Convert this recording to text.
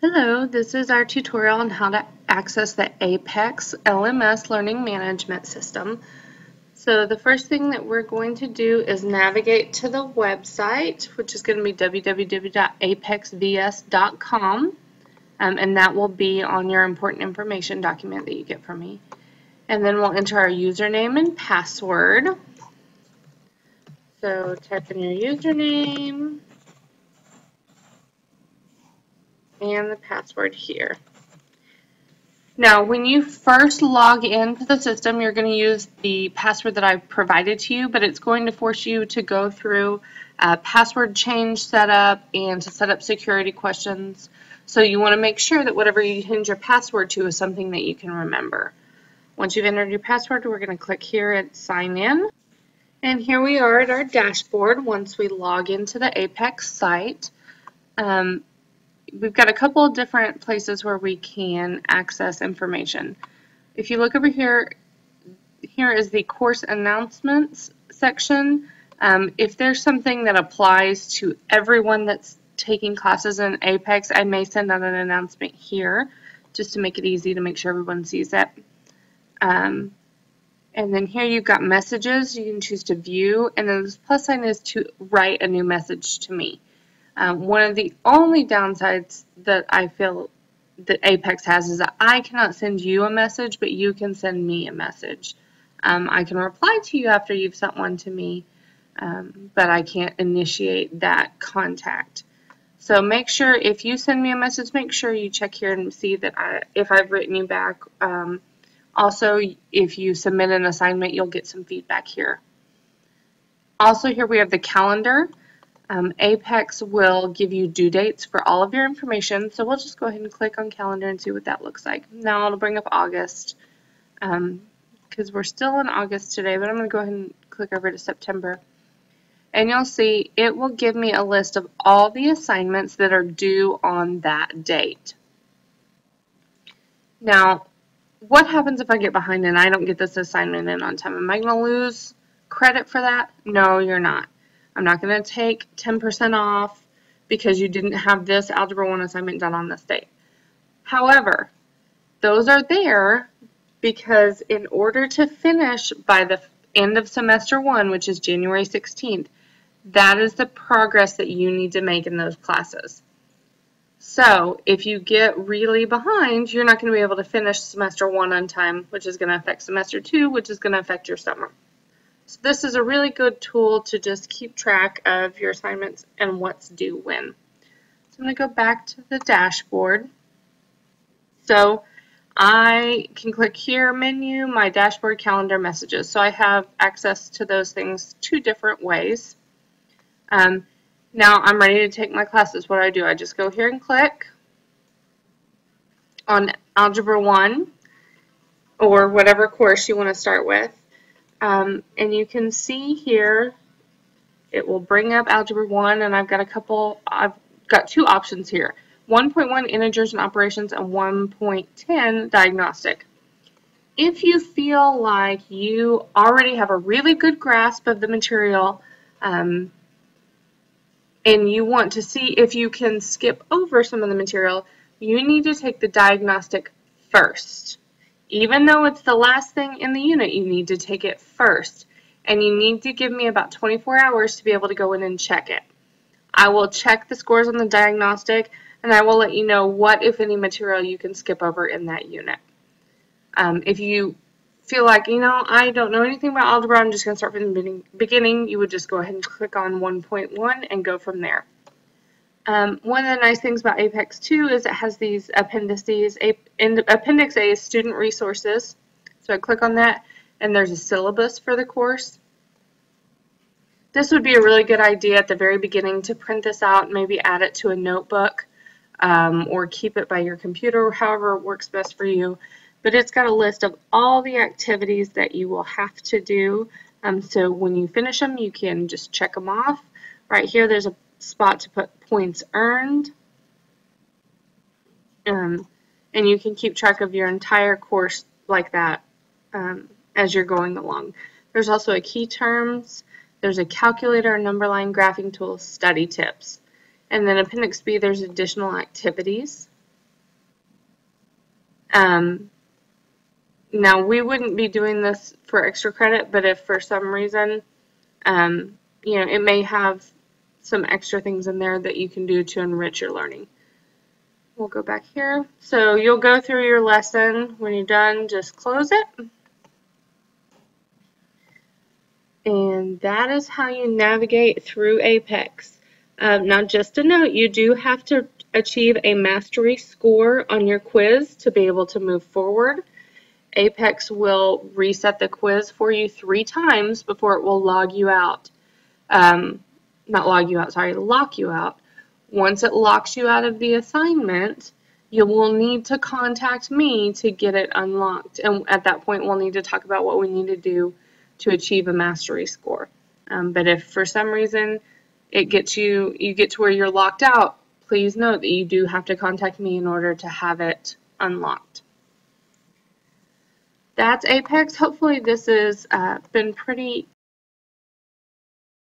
Hello, this is our tutorial on how to access the APEX LMS Learning Management System. So the first thing that we're going to do is navigate to the website, which is going to be www.apexvs.com, and that will be on your important information document that you get from me. And then we'll enter our username and password. So type in your username and the password here. Now, when you first log into the system, you're going to use the password that I've provided to you, but it's going to force you to go through password change setup and to set up security questions. So you want to make sure that whatever you change your password to is something that you can remember. Once you've entered your password, we're going to click here and sign in. And here we are at our dashboard once we log into the APEX site. We've got a couple of different places where we can access information. If you look over here, here is the course announcements section. If there's something that applies to everyone that's taking classes in APEX, I may send out an announcement here just to make it easy to make sure everyone sees it. And then here you've got messages you can choose to view, and then this plus sign is to write a new message to me. One of the only downsides that I feel that APEX has is that I cannot send you a message, but you can send me a message. I can reply to you after you've sent one to me, but I can't initiate that contact. So make sure if you send me a message, make sure you check here and see that if I've written you back. Also, if you submit an assignment, you'll get some feedback here. Also, here we have the calendar. APEX will give you due dates for all of your information, so we'll just go ahead and click on calendar and see what that looks like. Now it'll bring up August, because we're still in August today, but I'm going to go ahead and click over to September. And you'll see it will give me a list of all the assignments that are due on that date. Now, what happens if I get behind and I don't get this assignment in on time? Am I going to lose credit for that? No, you're not. I'm not going to take 10% off because you didn't have this Algebra 1 assignment done on this date. However, those are there because in order to finish by the end of semester 1, which is January 16th, that is the progress that you need to make in those classes. So if you get really behind, you're not going to be able to finish semester 1 on time, which is going to affect semester 2, which is going to affect your summer. So this is a really good tool to just keep track of your assignments and what's due when. So I'm going to go back to the dashboard. So I can click here, menu, my dashboard, calendar, messages. So I have access to those things two different ways. Now I'm ready to take my classes. What do? I just go here and click on Algebra 1 or whatever course you want to start with. And you can see here it will bring up Algebra 1, and I've got two options here. 1.1 integers and operations and 1.10 diagnostic. If you feel like you already have a really good grasp of the material and you want to see if you can skip over some of the material, you need to take the diagnostic first. Even though it's the last thing in the unit, you need to take it first. And you need to give me about 24 hours to be able to go in and check it. I will check the scores on the diagnostic, and I will let you know what, if any, material you can skip over in that unit. If you feel like, I don't know anything about algebra, I'm just going to start from the beginning, you would just go ahead and click on 1.1 and go from there. One of the nice things about APEX 2 is it has these appendices. Appendix A is student resources. So I click on that, and there's a syllabus for the course. This would be a really good idea at the very beginning to print this out and maybe add it to a notebook or keep it by your computer, however works best for you. But it's got a list of all the activities that you will have to do. So when you finish them, you can just check them off. Right here, there's a spot to put points earned. And you can keep track of your entire course like that as you're going along. There's also a key terms. There's a calculator, a number line, graphing tool, study tips. And then Appendix B, there's additional activities. Now, we wouldn't be doing this for extra credit, but if for some reason, it may have some extra things in there that you can do to enrich your learning. We'll go back here. So you'll go through your lesson. When you're done, just close it. And that is how you navigate through Apex. Now, just a note, you do have to achieve a mastery score on your quiz to be able to move forward. Apex will reset the quiz for you 3 times before it will log you out. Lock you out. Once it locks you out of the assignment, you will need to contact me to get it unlocked. And at that point, we'll need to talk about what we need to do to achieve a mastery score. But if for some reason you get to where you're locked out, please note that you do have to contact me in order to have it unlocked. That's Apex. Hopefully this has been pretty